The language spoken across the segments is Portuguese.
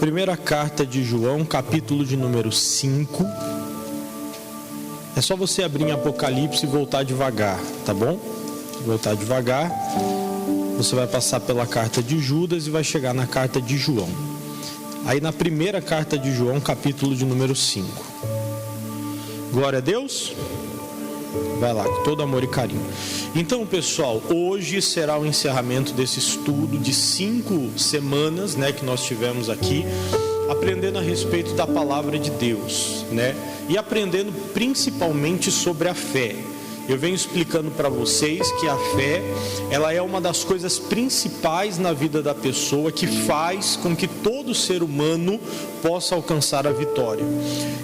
Primeira carta de João, capítulo de número 5. É só você abrir em Apocalipse e voltar devagar, tá bom? Voltar devagar. Você vai passar pela carta de Judas e vai chegar na carta de João. Aí na primeira carta de João, capítulo de número 5. Glória a Deus. Vai lá, com todo amor e carinho. Então, pessoal, hoje será o encerramento desse estudo de 5 semanas, que nós tivemos aqui, aprendendo a respeito da palavra de Deus, e aprendendo principalmente sobre a fé. Eu venho explicando para vocês que a fé, ela é uma das coisas principais na vida da pessoa, que faz com que todo ser humano possa alcançar a vitória.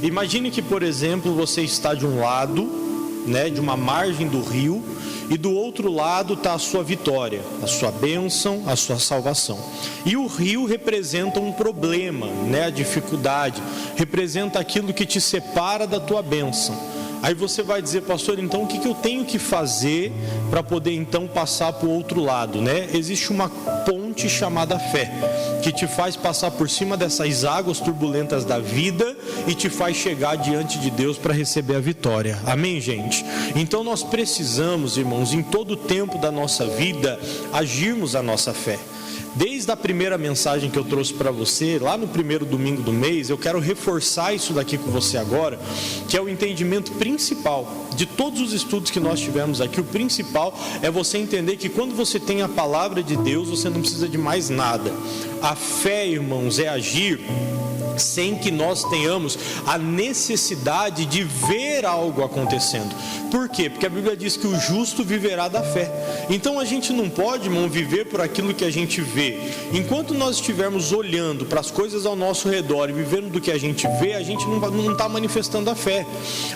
Imagine que, por exemplo, você está de um lado, de uma margem do rio, e do outro lado está a sua vitória, a sua bênção, a sua salvação. E o rio representa um problema, a dificuldade, representa aquilo que te separa da tua bênção. Aí você vai dizer, pastor, então o que eu tenho que fazer para poder então passar para o outro lado, Existe uma ponte chamada fé, que te faz passar por cima dessas águas turbulentas da vida e te faz chegar diante de Deus para receber a vitória. Amém, gente? Então nós precisamos, irmãos, em todo o tempo da nossa vida, agirmos a nossa fé. Desde a primeira mensagem que eu trouxe para você, lá no primeiro domingo do mês, eu quero reforçar isso daqui com você agora, que é o entendimento principal de todos os estudos que nós tivemos aqui. O principal é você entender que quando você tem a palavra de Deus, você não precisa de mais nada. A fé, irmãos, é agir sem que nós tenhamos a necessidade de ver algo acontecendo. Por quê? Porque a Bíblia diz que o justo viverá da fé. Então a gente não pode, irmão, viver por aquilo que a gente vê. Enquanto nós estivermos olhando para as coisas ao nosso redor e vivendo do que a gente vê, a gente não está manifestando a fé.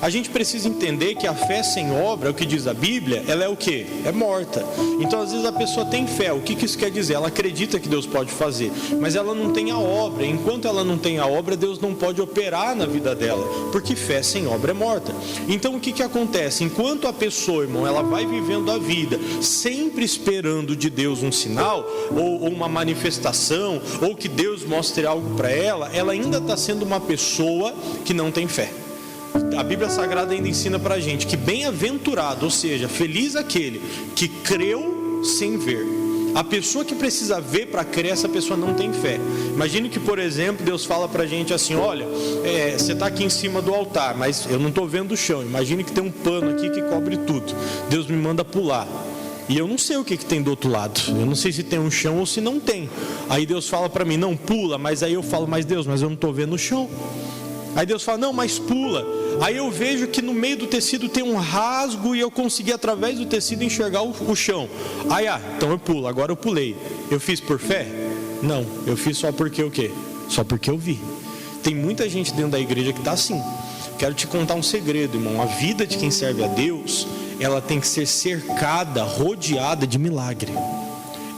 A gente precisa entender que a fé sem obra, é o que diz a Bíblia, ela é o quê? É morta. Então às vezes a pessoa tem fé. O que isso quer dizer? Ela acredita que Deus pode fazer, mas ela não tem a obra. Enquanto ela não tem a obra, Deus não pode operar na vida dela, porque fé sem obra é morta. Então o que acontece? Enquanto a pessoa, irmão, ela vai vivendo a vida sempre esperando de Deus um sinal, ou uma manifestação, ou que Deus mostre algo para ela, ela ainda está sendo uma pessoa que não tem fé. A Bíblia Sagrada ainda ensina para a gente que bem-aventurado, ou seja, feliz aquele que creu sem ver. A pessoa que precisa ver para crer, essa pessoa não tem fé. Imagine que, por exemplo, Deus fala para a gente assim, olha, você está aqui em cima do altar, mas eu não estou vendo o chão. Imagine que tem um pano aqui que cobre tudo. Deus me manda pular. E eu não sei o que tem do outro lado. Eu não sei se tem um chão ou se não tem. Aí Deus fala para mim, não, pula. Mas aí eu falo, mas Deus, mas eu não estou vendo o chão. Aí Deus fala, não, mas pula. Aí eu vejo que no meio do tecido tem um rasgo e eu consegui através do tecido enxergar o chão. Aí, então eu pulo, agora eu pulei. Eu fiz por fé? Não, eu fiz só porque o quê? Só porque eu vi. Tem muita gente dentro da igreja que está assim. Quero te contar um segredo, irmão. A vida de quem serve a Deus, ela tem que ser cercada, rodeada de milagre.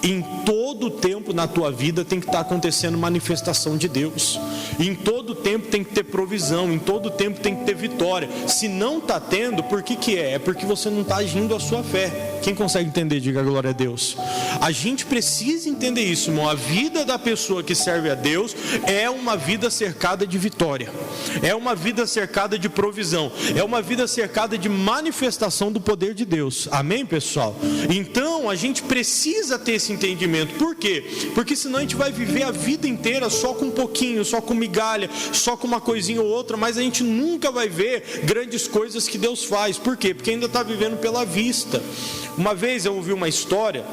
Em todo tempo na tua vida tem que estar acontecendo manifestação de Deus. Em todo tempo tem que ter provisão. Em todo tempo tem que ter vitória. Se não está tendo, por que é? É porque você não está agindo a sua fé. Quem consegue entender, diga glória a Deus. A gente precisa entender isso, irmão. A vida da pessoa que serve a Deus é uma vida cercada de vitória. É uma vida cercada de provisão. É uma vida cercada de manifestação do poder de Deus. Amém, pessoal? Então a gente precisa ter esse entendimento. Por quê? Porque senão a gente vai viver a vida inteira só com um pouquinho, só com migalha, só com uma coisinha ou outra, mas a gente nunca vai ver grandes coisas que Deus faz. Por quê? Porque ainda está vivendo pela vista. Uma vez eu ouvi uma história,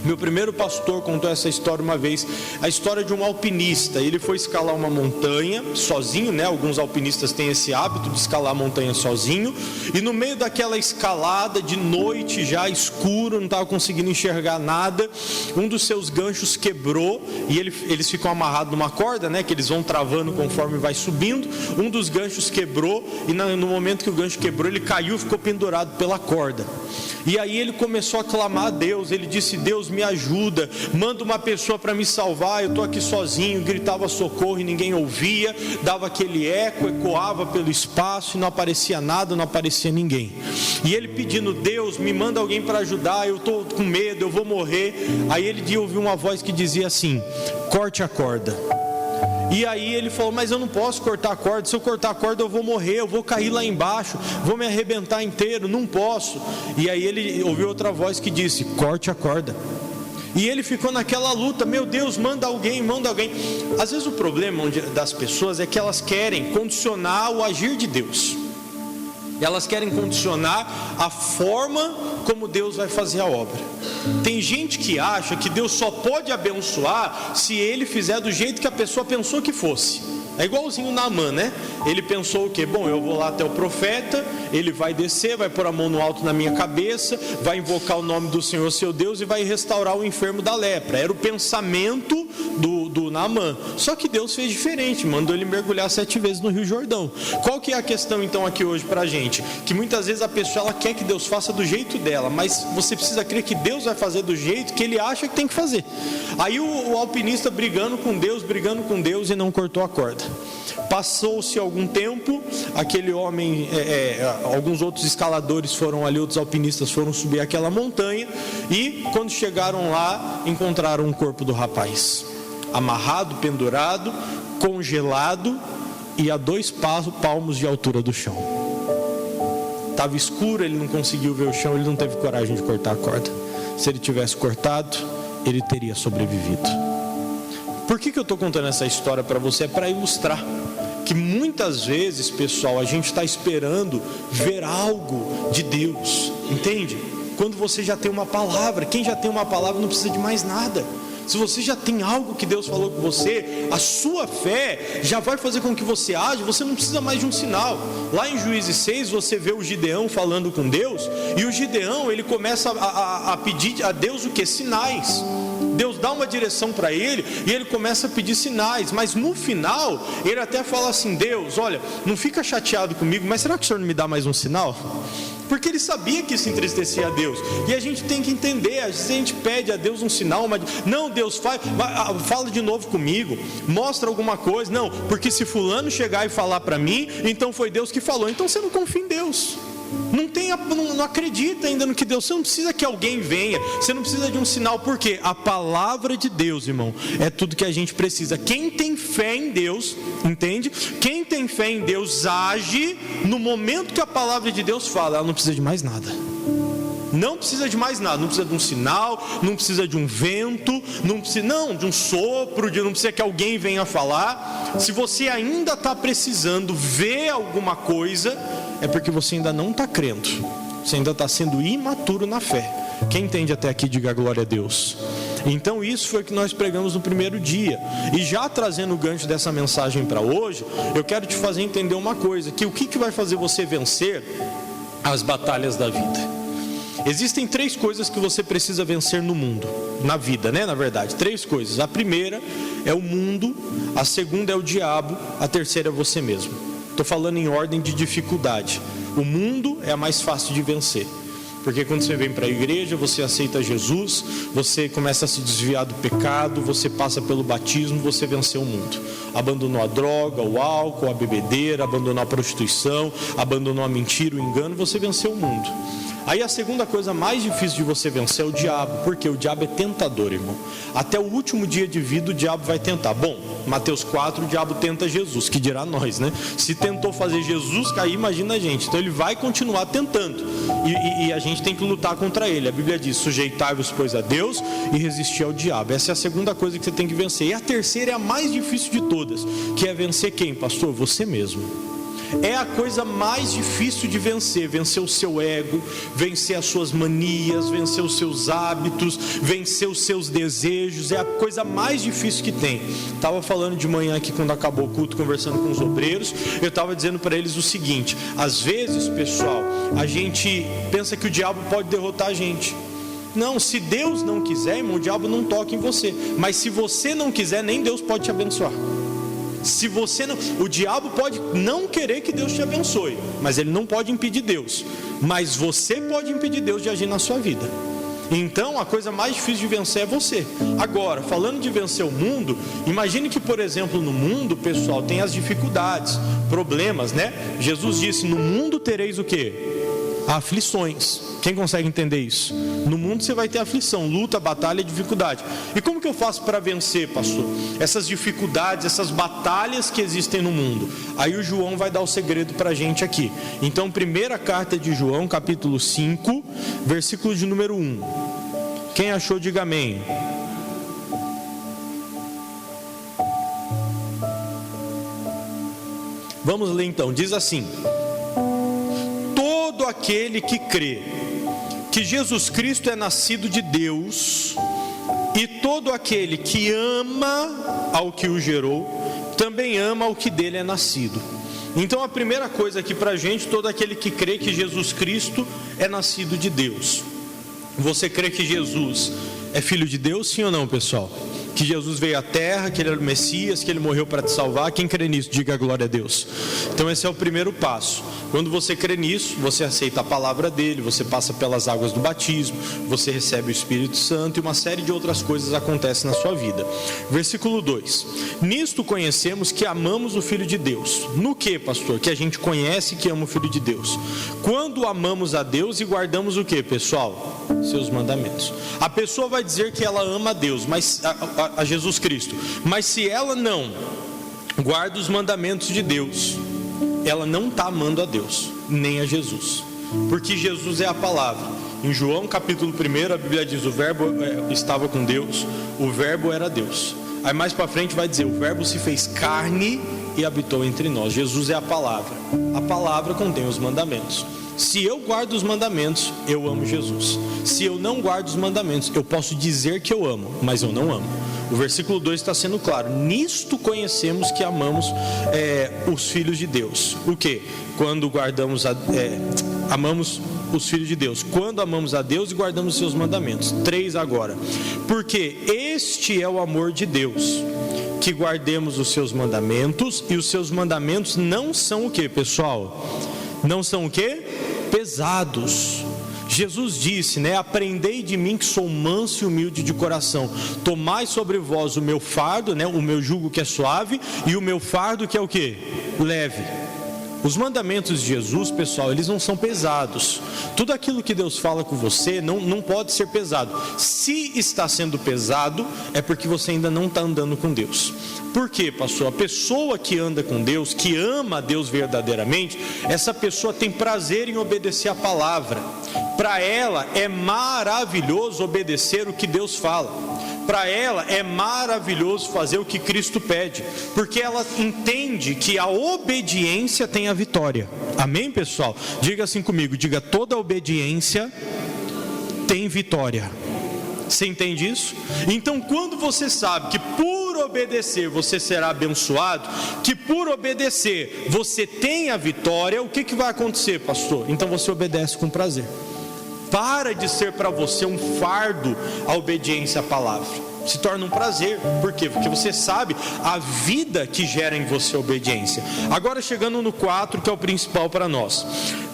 meu primeiro pastor contou essa história uma vez, a história de um alpinista. Ele foi escalar uma montanha sozinho, Alguns alpinistas têm esse hábito de escalar a montanha sozinho, e no meio daquela escalada, de noite já escuro, não estava conseguindo enxergar nada, um dos seus ganchos quebrou, e eles ficam amarrados numa corda, que eles vão travando conforme vai subindo. Um dos ganchos quebrou, e no momento que o gancho quebrou, ele caiu e ficou pendurado pela corda. E aí ele começou a clamar a Deus. Ele disse, Deus, me ajuda, manda uma pessoa para me salvar, eu estou aqui sozinho. Gritava socorro e ninguém ouvia, dava aquele eco, ecoava pelo espaço e não aparecia nada, não aparecia ninguém. E ele pedindo, Deus, me manda alguém para ajudar, eu estou com medo, eu vou morrer. Aí ele ouviu uma voz que dizia assim, corte a corda. E aí ele falou: mas eu não posso cortar a corda, se eu cortar a corda eu vou morrer, eu vou cair lá embaixo, vou me arrebentar inteiro, não posso. E aí ele ouviu outra voz que disse: corte a corda. E ele ficou naquela luta: meu Deus, manda alguém. Às vezes o problema das pessoas é que elas querem condicionar o agir de Deus, elas querem condicionar a forma como Deus vai fazer a obra. Tem gente que acha que Deus só pode abençoar se ele fizer do jeito que a pessoa pensou que fosse. É igualzinho Naamã, né? Ele pensou o quê? Bom, eu vou lá até o profeta, ele vai descer, vai pôr a mão no alto na minha cabeça, vai invocar o nome do Senhor seu Deus e vai restaurar o enfermo da lepra. Era o pensamento do Naamã. Só que Deus fez diferente, mandou ele mergulhar 7 vezes no Rio Jordão. Qual que é a questão então aqui hoje pra gente? Que muitas vezes a pessoa ela quer que Deus faça do jeito dela, mas você precisa crer que Deus vai fazer do jeito que ele acha que tem que fazer. Aí o alpinista brigando com Deus e não cortou a corda. Passou-se algum tempo, aquele homem, alguns outros escaladores foram ali, outros alpinistas foram subir aquela montanha, e quando chegaram lá, encontraram o corpo do rapaz, amarrado, pendurado, congelado e a 2 palmos de altura do chão. Estava escuro, ele não conseguiu ver o chão, ele não teve coragem de cortar a corda. Se ele tivesse cortado, ele teria sobrevivido. Por que eu estou contando essa história para você? É para ilustrar que muitas vezes, pessoal, a gente está esperando ver algo de Deus, entende? Quando você já tem uma palavra, quem já tem uma palavra não precisa de mais nada. Se você já tem algo que Deus falou com você, a sua fé já vai fazer com que você age, você não precisa mais de um sinal. Lá em Juízes 6, você vê o Gideão falando com Deus, e o Gideão, ele começa a pedir a Deus o que? Sinais. Deus dá uma direção para ele e ele começa a pedir sinais, mas no final ele até fala assim: Deus, olha, não fica chateado comigo, mas será que o Senhor não me dá mais um sinal? Porque ele sabia que isso entristecia a Deus. E a gente tem que entender, às vezes a gente pede a Deus um sinal, mas não, Deus, fala de novo comigo, mostra alguma coisa. Não, porque se fulano chegar e falar para mim, então foi Deus que falou. Então você não confia em Deus, não acredita ainda no que Deus. Você não precisa que alguém venha, você não precisa de um sinal, porque a palavra de Deus, irmão, é tudo que a gente precisa. Quem tem fé em Deus, entende? Quem tem fé em Deus age no momento que a palavra de Deus fala. Ela não precisa de mais nada. Não precisa de mais nada, não precisa de um sinal, não precisa de um vento, não precisa de um sopro, não precisa que alguém venha falar. Se você ainda está precisando ver alguma coisa, é porque você ainda não está crendo, você ainda está sendo imaturo na fé. Quem entende até aqui, diga glória a Deus. Então isso foi o que nós pregamos no primeiro dia. E já trazendo o gancho dessa mensagem para hoje, eu quero te fazer entender uma coisa, que o que vai fazer você vencer as batalhas da vida? Existem 3 coisas que você precisa vencer no mundo, na vida, né? Na verdade, 3 coisas. A primeira é o mundo, a segunda é o diabo, a terceira é você mesmo. Estou falando em ordem de dificuldade. O mundo é a mais fácil de vencer, porque quando você vem para a igreja, você aceita Jesus, você começa a se desviar do pecado, você passa pelo batismo, você venceu o mundo. Abandonou a droga, o álcool, a bebedeira, abandonou a prostituição, abandonou a mentira, o engano, você venceu o mundo. Aí a segunda coisa mais difícil de você vencer é o diabo, porque o diabo é tentador, irmão. Até o último dia de vida o diabo vai tentar. Bom, Mateus 4, o diabo tenta Jesus, que dirá nós, né? Se tentou fazer Jesus cair, imagina a gente. Então ele vai continuar tentando, e a gente tem que lutar contra ele. A Bíblia diz: sujeitai-vos, pois, a Deus e resistir ao diabo. Essa é a segunda coisa que você tem que vencer. E a terceira é a mais difícil de todas, que é vencer quem, pastor? Você mesmo. É a coisa mais difícil de vencer. Vencer o seu ego, vencer as suas manias, vencer os seus hábitos, vencer os seus desejos. É a coisa mais difícil que tem. Estava falando de manhã aqui, quando acabou o culto, conversando com os obreiros, eu estava dizendo para eles o seguinte: às vezes, pessoal, a gente pensa que o diabo pode derrotar a gente. Não, se Deus não quiser, irmão, o diabo não toca em você. Mas se você não quiser, nem Deus pode te abençoar. Se você não, o diabo pode não querer que Deus te abençoe, mas ele não pode impedir Deus. Mas você pode impedir Deus de agir na sua vida. Então a coisa mais difícil de vencer é você. Agora, falando de vencer o mundo, imagine que, por exemplo, no mundo, pessoal, tem as dificuldades, problemas, né? Jesus disse: no mundo tereis o quê? aflições. Quem consegue entender isso? No mundo você vai ter aflição, luta, batalha, dificuldade. E como que eu faço para vencer, pastor? Essas dificuldades, essas batalhas que existem no mundo. Aí o João vai dar o segredo para a gente aqui. Então, primeira carta de João, capítulo 5, versículo de número 1. Quem achou, diga amém. Vamos ler então, diz assim: todo aquele que crê que Jesus Cristo é nascido de Deus, e todo aquele que ama ao que o gerou, também ama ao que dele é nascido. Então a primeira coisa aqui pra gente, todo aquele que crê que Jesus Cristo é nascido de Deus. Você crê que Jesus é filho de Deus, sim ou não, pessoal? Que Jesus veio à terra, que Ele era o Messias, que Ele morreu para te salvar. Quem crê nisso, diga glória a Deus. Então esse é o primeiro passo. Quando você crê nisso, você aceita a palavra dele, você passa pelas águas do batismo, você recebe o Espírito Santo e uma série de outras coisas acontecem na sua vida. Versículo 2: nisto conhecemos que amamos o Filho de Deus. No que, pastor? Que a gente conhece que ama o Filho de Deus. Quando amamos a Deus e guardamos o que, pessoal? Seus mandamentos. A pessoa vai dizer que ela ama a Deus, mas a Jesus Cristo, mas se ela não guarda os mandamentos de Deus, ela não está amando a Deus, nem a Jesus, porque Jesus é a palavra. Em João capítulo 1, a Bíblia diz: o verbo estava com Deus, o verbo era Deus. Aí mais para frente vai dizer: o verbo se fez carne e habitou entre nós. Jesus é a palavra contém os mandamentos. Se eu guardo os mandamentos, eu amo Jesus. Se eu não guardo os mandamentos, eu posso dizer que eu amo, mas eu não amo. O versículo 2 está sendo claro: nisto conhecemos que amamos os filhos de Deus. O que? Quando guardamos amamos os filhos de Deus, quando amamos a Deus e guardamos os seus mandamentos. 3 agora: porque este é o amor de Deus, que guardemos os seus mandamentos, e os seus mandamentos não são o que, pessoal? Não são o que? Pesados. Jesus disse, aprendei de mim que sou manso e humilde de coração, tomai sobre vós o meu fardo, o meu jugo que é suave, e o meu fardo que é o que? Leve. Os mandamentos de Jesus, pessoal, eles não são pesados. Tudo aquilo que Deus fala com você não pode ser pesado. Se está sendo pesado, é porque você ainda não está andando com Deus. Por quê, pastor? A pessoa que anda com Deus, que ama a Deus verdadeiramente, essa pessoa tem prazer em obedecer a palavra. Para ela é maravilhoso obedecer o que Deus fala. Para ela é maravilhoso fazer o que Cristo pede, porque ela entende que a obediência tem a vitória. Amém, pessoal? Diga assim comigo, diga: toda obediência tem vitória. Você entende isso? Então, quando você sabe que por obedecer você será abençoado, que por obedecer você tem a vitória, o que vai acontecer, pastor? Então você obedece com prazer. Para de ser para você um fardo a obediência à palavra. Se torna um prazer. Por quê? Porque você sabe a vida que gera em você a obediência. Agora chegando no 4, que é o principal para nós.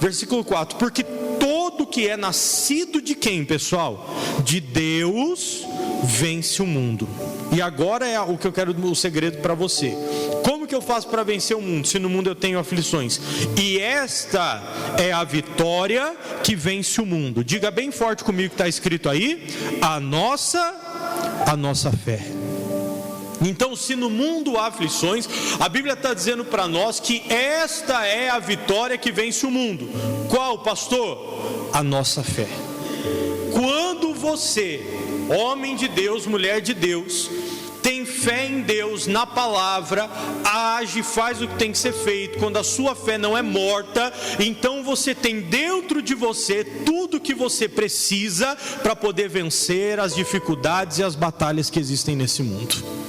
Versículo 4: porque todo que é nascido de quem, pessoal? De Deus vence o mundo. E agora é o que eu quero, o segredo para você. Como que eu faço para vencer o mundo, se no mundo eu tenho aflições? E esta é a vitória que vence o mundo. Diga bem forte comigo que está escrito aí: a nossa fé. Então, se no mundo há aflições, a Bíblia está dizendo para nós que esta é a vitória que vence o mundo. Qual, pastor? A nossa fé. Quando você, homem de Deus, mulher de Deus, tem fé em Deus, na palavra, age, faz o que tem que ser feito, quando a sua fé não é morta, então você tem dentro de você tudo que você precisa para poder vencer as dificuldades e as batalhas que existem nesse mundo.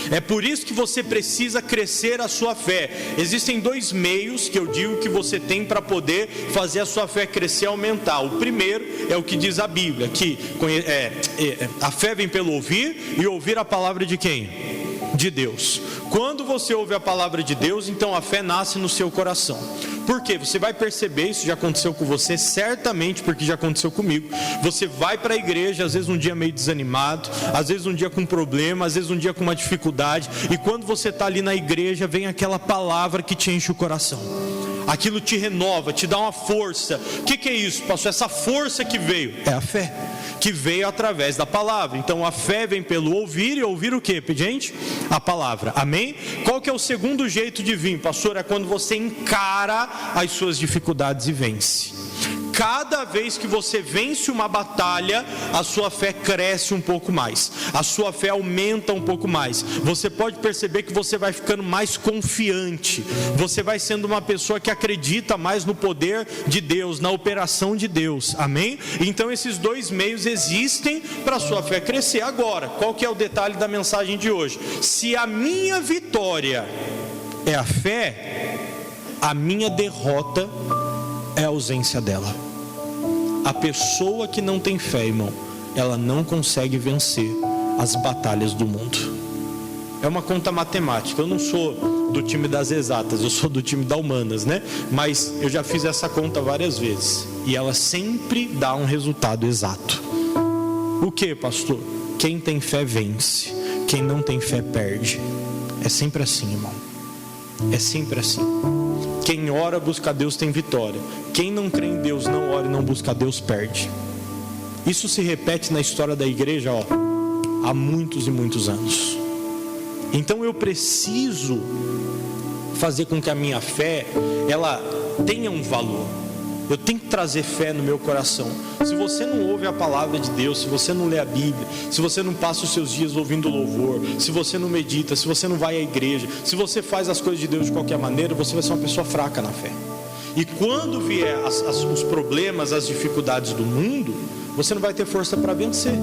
É por isso que você precisa crescer a sua fé. Existem 2 meios que eu digo que você tem para poder fazer a sua fé crescer e aumentar. O primeiro é o que diz a Bíblia, que a fé vem pelo ouvir, e ouvir a palavra de quem? De Deus. Quando você ouve a palavra de Deus, então a fé nasce no seu coração. Por quê? Você vai perceber, isso já aconteceu com você, certamente, porque já aconteceu comigo. Você vai para a igreja, às vezes um dia meio desanimado, às vezes um dia com problema, às vezes um dia com uma dificuldade, e quando você está ali na igreja, vem aquela palavra que te enche o coração. Aquilo te renova, te dá uma força. O que é isso, pastor? Essa força que veio é a fé, que veio através da palavra. Então a fé vem pelo ouvir, e ouvir o que, gente? A palavra, amém? Qual que é o segundo jeito de vir, pastor? É quando você encara as suas dificuldades e vence. Cada vez que você vence uma batalha, a sua fé cresce um pouco mais, a sua fé aumenta um pouco mais. Você pode perceber que você vai ficando mais confiante, você vai sendo uma pessoa que acredita mais no poder de Deus, na operação de Deus, amém? Então esses dois meios existem para a sua fé crescer. Agora, qual que é o detalhe da mensagem de hoje? Se a minha vitória é a fé, a minha derrota é a ausência dela. A pessoa que não tem fé, irmão, ela não consegue vencer as batalhas do mundo. É uma conta matemática. Eu não sou do time das exatas, eu sou do time da humanas, né? Mas eu já fiz essa conta várias vezes, e ela sempre dá um resultado exato. O que, pastor? Quem tem fé vence, quem não tem fé perde. É sempre assim, irmão. É sempre assim. Quem ora, busca a Deus, tem vitória. Quem não crê em Deus, não ora e não busca a Deus, perde. Isso se repete na história da igreja, há muitos e muitos anos. Então eu preciso fazer com que a minha fé, ela tenha um valor. Eu tenho que trazer fé no meu coração. Se você não ouve a palavra de Deus, se você não lê a Bíblia, se você não passa os seus dias ouvindo louvor, se você não medita, se você não vai à igreja, se você faz as coisas de Deus de qualquer maneira, você vai ser uma pessoa fraca na fé. E quando vier os problemas, as dificuldades do mundo, você não vai ter força para vencer.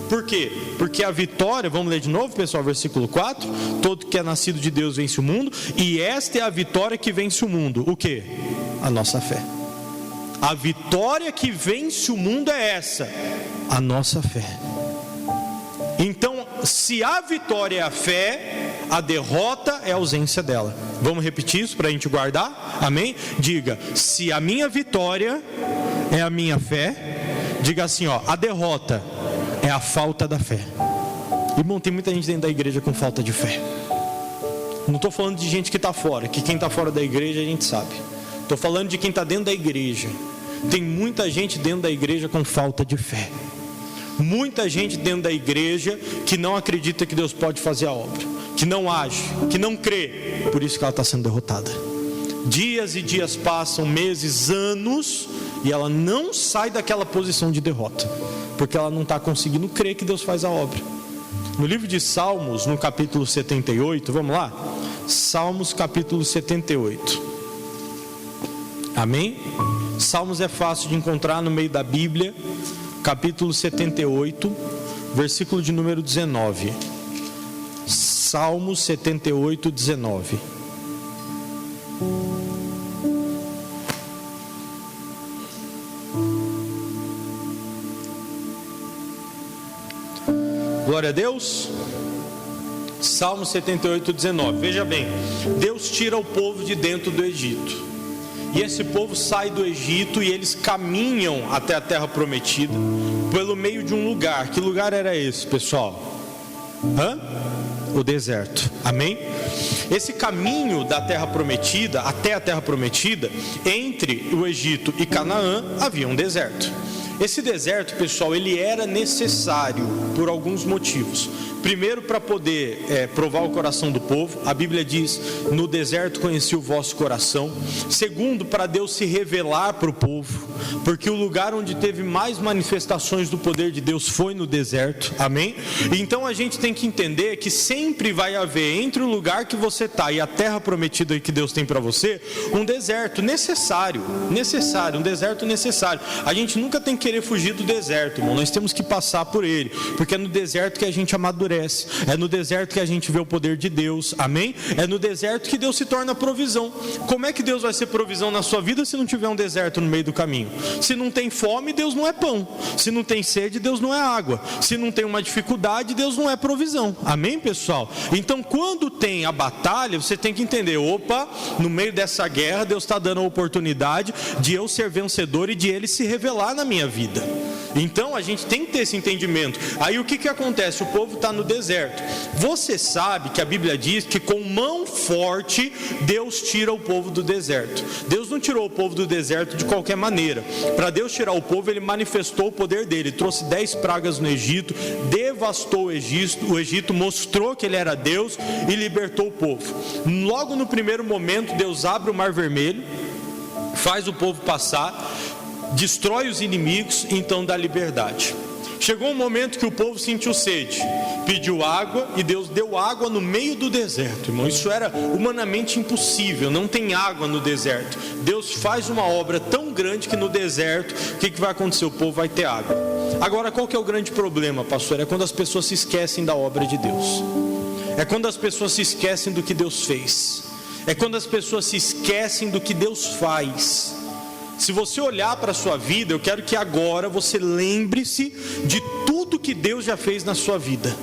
Por quê? Porque a vitória, vamos ler de novo, pessoal, versículo 4: todo que é nascido de Deus vence o mundo, e esta é a vitória que vence o mundo. O quê? A nossa fé. A vitória que vence o mundo é essa, a nossa fé. Então, se a vitória é a fé, a derrota é a ausência dela. Vamos repetir isso para a gente guardar? Amém? Diga: se a minha vitória é a minha fé, diga assim, a derrota é a falta da fé. Irmão, tem muita gente dentro da igreja com falta de fé. Não estou falando de gente que está fora, que quem está fora da igreja a gente sabe. Estou falando de quem está dentro da igreja. Tem muita gente dentro da igreja com falta de fé. Muita gente dentro da igreja que não acredita que Deus pode fazer a obra, que não age, que não crê. Por isso que ela está sendo derrotada. Dias e dias passam, meses, anos, e ela não sai daquela posição de derrota, porque ela não está conseguindo crer que Deus faz a obra. No livro de Salmos, no capítulo 78, vamos lá? Salmos capítulo 78. Amém? Salmos é fácil de encontrar no meio da Bíblia. Capítulo 78, versículo de número 19. Salmos 78, 19. Glória a Deus. Salmo 78, 19. Veja bem, Deus tira o povo de dentro do Egito. E esse povo sai do Egito e eles caminham até a terra prometida pelo meio de um lugar. Que lugar era esse, pessoal? O deserto. Amém? Esse caminho da terra prometida até a terra prometida, entre o Egito e Canaã, havia um deserto. Esse deserto, pessoal, ele era necessário por alguns motivos. Primeiro, para poder provar o coração do povo. A Bíblia diz: no deserto conheci o vosso coração. Segundo, para Deus se revelar para o povo, porque o lugar onde teve mais manifestações do poder de Deus foi no deserto. Amém? Então a gente tem que entender que sempre vai haver entre o lugar que você está e a terra prometida que Deus tem para você, um deserto necessário, um deserto necessário. A gente nunca tem que querer fugir do deserto, irmão. Nós temos que passar por ele, porque é no deserto que a gente amadurece, é no deserto que a gente vê o poder de Deus. Amém? É no deserto que Deus se torna provisão. Como é que Deus vai ser provisão na sua vida se não tiver um deserto no meio do caminho? Se não tem fome, Deus não é pão. Se não tem sede, Deus não é água. Se não tem uma dificuldade, Deus não é provisão. Amém, pessoal? Então, quando tem a batalha, você tem que entender: opa, no meio dessa guerra, Deus está dando a oportunidade de eu ser vencedor e de Ele se revelar na minha vida. Então a gente tem que ter esse entendimento. Aí o que acontece? O povo está no deserto. Você sabe que a Bíblia diz que com mão forte Deus tira o povo do deserto. Deus não tirou o povo do deserto de qualquer maneira. Para Deus tirar o povo, Ele manifestou o poder dele. Trouxe 10 pragas no Egito, devastou o Egito, mostrou que Ele era Deus e libertou o povo. Logo no primeiro momento, Deus abre o Mar Vermelho, faz o povo passar, destrói os inimigos, então dá liberdade. Chegou um momento que o povo sentiu sede, pediu água, e Deus deu água no meio do deserto, irmão. Isso era humanamente impossível, não tem água no deserto. Deus faz uma obra tão grande que no deserto, o que vai acontecer? O povo vai ter água. Agora, qual que é o grande problema, pastor? É quando as pessoas se esquecem da obra de Deus. É quando as pessoas se esquecem do que Deus fez. É quando as pessoas se esquecem do que Deus faz. Se você olhar para a sua vida, eu quero que agora você lembre-se de tudo que Deus já fez na sua vida.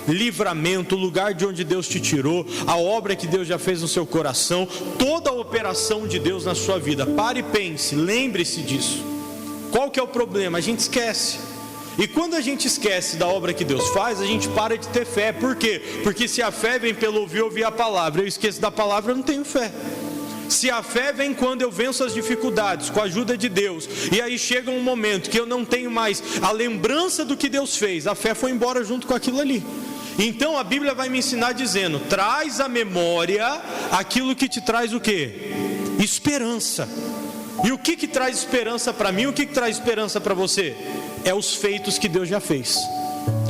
Livramento, o lugar de onde Deus te tirou, a obra que Deus já fez no seu coração, toda a operação de Deus na sua vida. Pare e pense, lembre-se disso. Qual que é o problema? A gente esquece. E quando a gente esquece da obra que Deus faz, a gente para de ter fé. Por quê? Porque se a fé vem pelo ouvir a palavra, eu esqueço da palavra, eu não tenho fé. Se a fé vem quando eu venço as dificuldades, com a ajuda de Deus, e aí chega um momento que eu não tenho mais a lembrança do que Deus fez, a fé foi embora junto com aquilo ali. Então a Bíblia vai me ensinar dizendo: traz à memória aquilo que te traz o quê? Esperança. E o que traz esperança para mim? O que traz esperança para você? É os feitos que Deus já fez.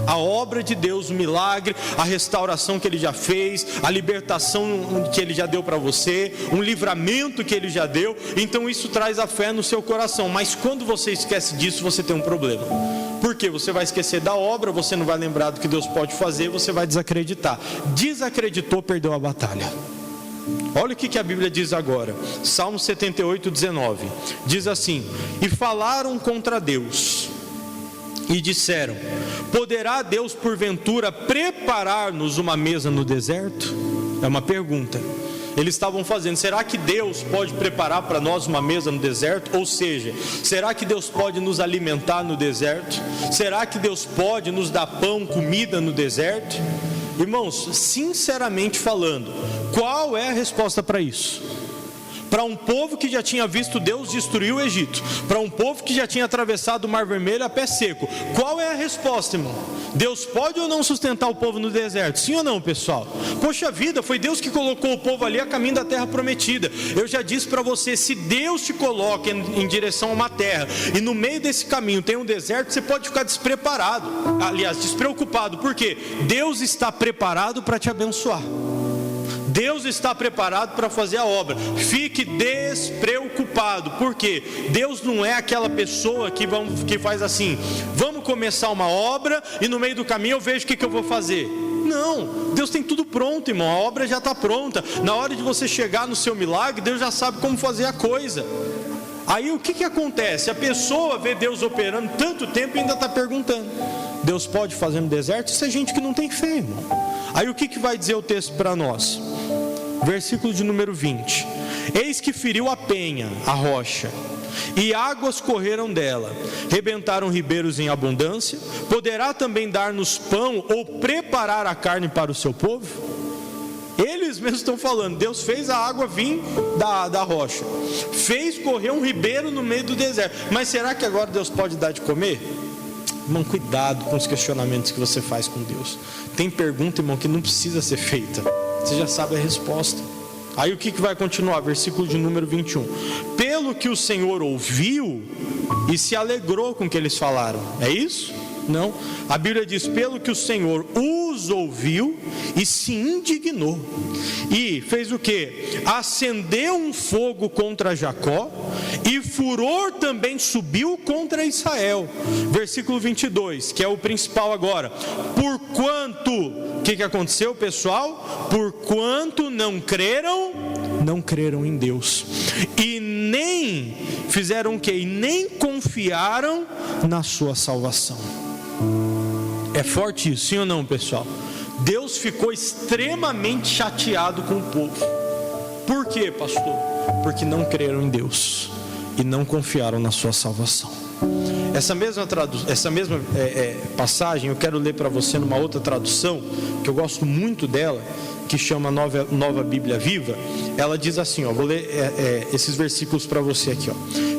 A obra de Deus, o milagre, a restauração que Ele já fez, a libertação que Ele já deu para você, um livramento que Ele já deu. Então isso traz a fé no seu coração. Mas quando você esquece disso, você tem um problema. Por quê? Você vai esquecer da obra, você não vai lembrar do que Deus pode fazer, você vai desacreditar. Desacreditou, perdeu a batalha. Olha o que a Bíblia diz agora. Salmo 78, 19. Diz assim: e falaram contra Deus e disseram: poderá Deus porventura preparar-nos uma mesa no deserto? É uma pergunta. Eles estavam fazendo: será que Deus pode preparar para nós uma mesa no deserto? Ou seja, será que Deus pode nos alimentar no deserto? Será que Deus pode nos dar pão, comida no deserto? Irmãos, sinceramente falando, qual é a resposta para isso? Para um povo que já tinha visto Deus destruir o Egito, para um povo que já tinha atravessado o Mar Vermelho a pé seco, qual é a resposta, irmão? Deus pode ou não sustentar o povo no deserto? Sim ou não, pessoal? Poxa vida, foi Deus que colocou o povo ali a caminho da terra prometida. Eu já disse para você, se Deus te coloca em direção a uma terra, e no meio desse caminho tem um deserto, você pode ficar despreparado, aliás, despreocupado. Por quê? Deus está preparado para te abençoar. Deus está preparado para fazer a obra. Fique despreocupado. Por quê? Deus não é aquela pessoa que faz assim: vamos começar uma obra e no meio do caminho eu vejo o que eu vou fazer. Não, Deus tem tudo pronto, irmão. A obra já está pronta. Na hora de você chegar no seu milagre, Deus já sabe como fazer a coisa. Aí o que acontece? A pessoa vê Deus operando tanto tempo e ainda está perguntando: Deus pode fazer no deserto? Isso é gente que não tem fé, irmão. Aí o que vai dizer o texto para nós? Versículo de número 20: eis que feriu a penha, a rocha, e águas correram dela, rebentaram ribeiros em abundância. Poderá também dar-nos pão ou preparar a carne para o seu povo? Eles mesmos estão falando: Deus fez a água vir da rocha, fez correr um ribeiro no meio do deserto, mas será que agora Deus pode dar de comer? Irmão, cuidado com os questionamentos que você faz com Deus. Tem pergunta, irmão, que não precisa ser feita, você já sabe a resposta. Aí o que vai continuar? Versículo de número 21: pelo que o Senhor ouviu e se alegrou com o que eles falaram. É isso? Não, a Bíblia diz: pelo que o Senhor os ouviu e se indignou, e fez o que? Acendeu um fogo contra Jacó, e furor também subiu contra Israel. Versículo 22, que é o principal agora: porquanto, o que aconteceu, pessoal? Porquanto não creram em Deus, e nem fizeram o que? E nem confiaram na sua salvação. É forte isso, sim ou não, pessoal? Deus ficou extremamente chateado com o povo. Por quê, pastor? Porque não creram em Deus e não confiaram na sua salvação. Essa mesma passagem eu quero ler para você numa outra tradução, que eu gosto muito dela, que chama Nova Bíblia Viva. Ela diz assim, vou ler esses versículos para você aqui.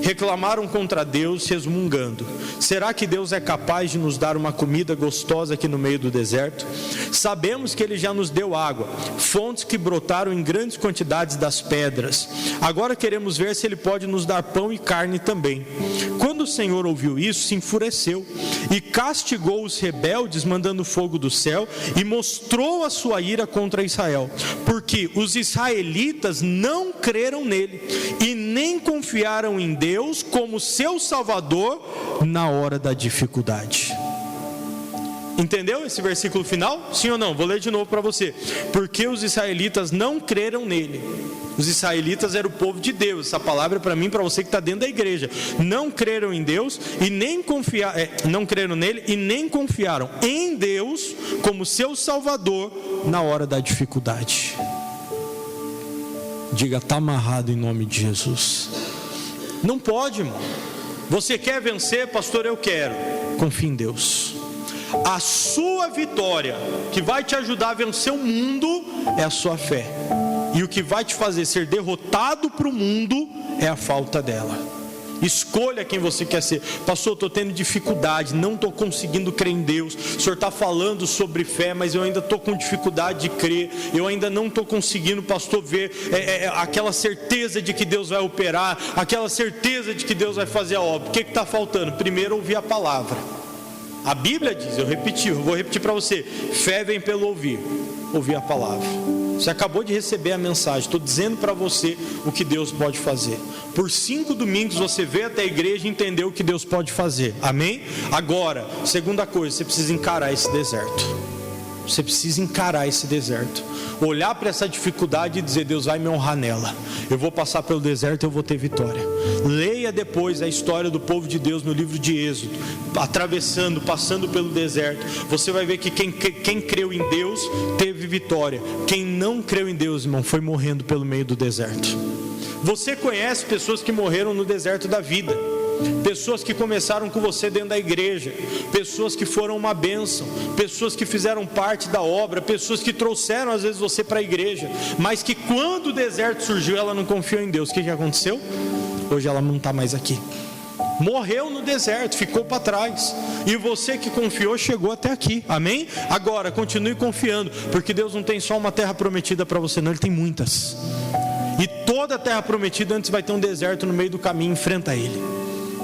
Reclamaram contra Deus, resmungando: será que Deus é capaz de nos dar uma comida gostosa aqui no meio do deserto? Sabemos que Ele já nos deu água, fontes que brotaram em grandes quantidades das pedras. Agora queremos ver se Ele pode nos dar pão e carne também. Quando o Senhor ouviu isso, se enfureceu e castigou os rebeldes, mandando fogo do céu, e mostrou a sua ira contra Israel, porque os israelitas não creram nele e nem confiaram em Deus como seu Salvador na hora da dificuldade. Entendeu esse versículo final? Sim ou não? Vou ler de novo para você. Porque os israelitas não creram nele. Os israelitas eram o povo de Deus. Essa palavra é para mim, para você que está dentro da igreja. Não creram em Deus e nem não creram nele e nem confiaram em Deus como seu Salvador na hora da dificuldade. Diga: está amarrado em nome de Jesus. Não pode, irmão. Você quer vencer, pastor? Eu quero. Confie em Deus. A sua vitória, que vai te ajudar a vencer o mundo, é a sua fé. E o que vai te fazer ser derrotado para o mundo é a falta dela. Escolha quem você quer ser. Pastor, estou tendo dificuldade, não estou conseguindo crer em Deus. O senhor está falando sobre fé, mas eu ainda estou com dificuldade de crer. Eu ainda não estou conseguindo, pastor, ver aquela certeza de que Deus vai operar, aquela certeza de que Deus vai fazer a obra. O que está faltando? Primeiro, ouvir a palavra. A Bíblia diz, eu vou repetir para você: fé vem pelo ouvir a palavra. Você acabou de receber a mensagem, estou dizendo para você o que Deus pode fazer. Por 5 domingos você veio até a igreja e entendeu o que Deus pode fazer, amém? Agora, segunda coisa, você precisa encarar esse deserto. Você precisa encarar esse deserto, olhar para essa dificuldade e dizer: Deus vai me honrar nela. Eu vou passar pelo deserto e eu vou ter vitória. Leia depois a história do povo de Deus no livro de Êxodo, passando pelo deserto. Você vai ver que quem creu em Deus teve vitória. Quem não creu em Deus, irmão, foi morrendo pelo meio do deserto. Você conhece pessoas que morreram no deserto da vida, pessoas que começaram com você dentro da igreja, pessoas que foram uma bênção, pessoas que fizeram parte da obra, pessoas que trouxeram às vezes você para a igreja, mas que quando o deserto surgiu, ela não confiou em Deus. O que aconteceu? Hoje ela não está mais aqui. Morreu no deserto, ficou para trás. E você que confiou chegou até aqui, amém? Agora continue confiando, porque Deus não tem só uma terra prometida para você, não, Ele tem muitas. E toda a terra prometida antes vai ter um deserto no meio do caminho. Enfrenta ele,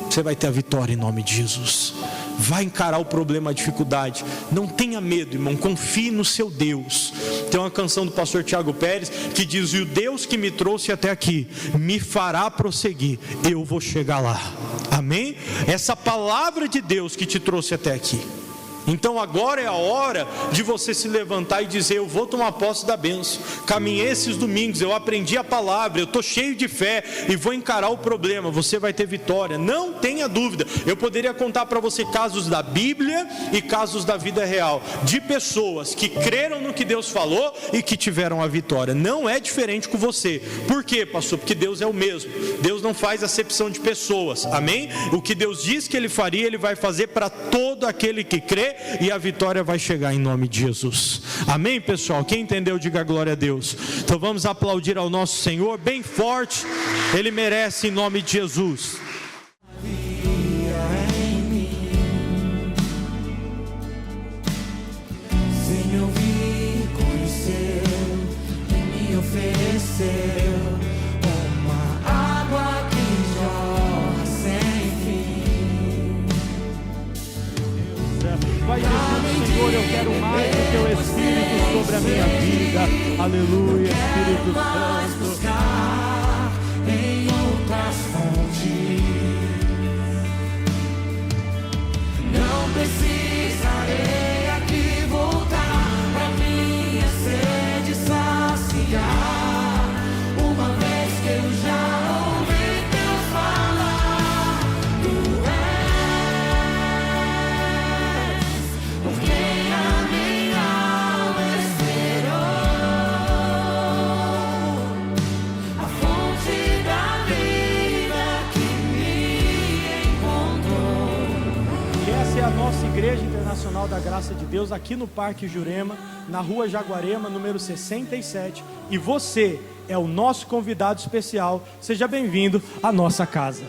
você vai ter a vitória em nome de Jesus. Vai encarar o problema, a dificuldade. Não tenha medo, irmão, confie no seu Deus. Tem uma canção do pastor Tiago Pérez que diz: e o Deus que me trouxe até aqui me fará prosseguir, eu vou chegar lá, amém? Essa palavra de Deus que te trouxe até aqui. Então agora é a hora de você se levantar e dizer: eu vou tomar posse da bênção. Caminhei esses domingos, eu aprendi a palavra, eu estou cheio de fé e vou encarar o problema. Você vai ter vitória, não tenha dúvida. Eu poderia contar para você casos da Bíblia e casos da vida real, de pessoas que creram no que Deus falou e que tiveram a vitória. Não é diferente com você. Por quê, pastor? Porque Deus é o mesmo. Deus não faz acepção de pessoas, amém? O que Deus diz que Ele faria, Ele vai fazer para todo aquele que crê, e a vitória vai chegar em nome de Jesus, amém, pessoal? Quem entendeu, diga glória a Deus. Então vamos aplaudir ao nosso Senhor bem forte, Ele merece, em nome de Jesus. Sem ouvir, conheceu e me ofereceu uma água que jorra sem fim. Vai dizer: Senhor, eu quero mais do teu Espírito sobre a minha vida. Aleluia, Espírito Santo. Buscar em outras fontes. Não precisarei aqui voltar pra minha sede saciar, uma vez que eu já ouvi Deus falar. Tu és por quem a minha alma esperou. Internacional da Graça de Deus, aqui no Parque Jurema, na Rua Jaguarema, número 67. E você é o nosso convidado especial. Seja bem-vindo à nossa casa.